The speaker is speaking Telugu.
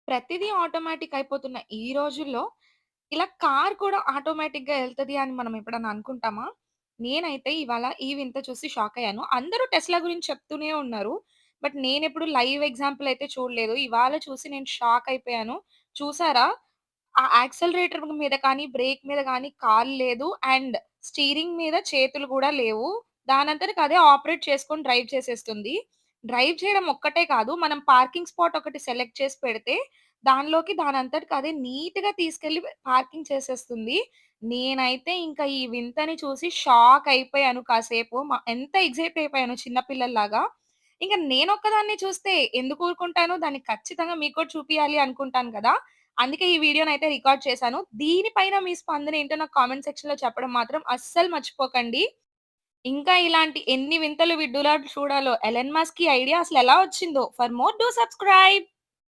ప్రతిదీ ఆటోమేటిక్ అయిపోతున్న ఈ రోజుల్లో, ఇలా కార్ కూడా ఆటోమేటిక్‌గా ఎళ్తది అని మనం ఎప్పుడన్నా అనుకుంటామా? నేనైతే ఇవాళ ఈ వింత చూసి షాకయ్యాను. అందరూ టెస్లా గురించి చెప్తూనే ఉన్నారు. బట్ నేనెప్పుడు లైవ్ ఎగ్జాంపుల్ అయితే చూడలేదు. ఇవాళ చూసి నేను షాక్ అయిపోయాను. చూసారా? ఆ యాక్సిలరేటర్ మీద కానీ, బ్రేక్ మీద గానీ కాలు లేదు. అండ్ స్టీరింగ్ మీద చేతులు గూడా లేవు. దానంతటికి అదే ఆపరేట్ చేసుకొని డ్రైవ్ చేసేస్తుంది. డ్రైవ్ చేయడం ఒక్కటే కాదు, మనం పార్కింగ్ స్పాట్ ఒకటి సెలెక్ట్ చేసి పెడితే, దానిలోకి దానంతటికి అదే నీట్‌గా తీసుకెళ్ళి పార్కింగ్ చేసేస్తుంది. నేనైతే ఇంకా ఈ వింతని చూసి షాక్ అయిపోయాను కాసేపు. ఎంత ఎక్సైట్ అయిపోయానో చిన్న పిల్లల్లాగా. ఇంక నేనొక్కదాన్నే చూస్తే ఎందుకు ఊరుకుంటాను? దాన్ని ఖచ్చితంగా మీకు కూడా చూపియాలి అనుకుంటాను కదా! అందుకే ఈ వీడియోనైతే రికార్డ్ చేశాను. దీని పైన మీ స్పందన ఏంటో నాకు కామెంట్ సెక్షన్‌లో చెప్పడం మాత్రం అస్సలు మర్చిపోకండి. ఇంకా ఇలాంటి ఎన్ని వింతలు విడ్డూరాలు చూడాలో ఎలన్ మస్క్‌కి ఐడియా అసలెలా వచ్చిందో. For more do subscribe.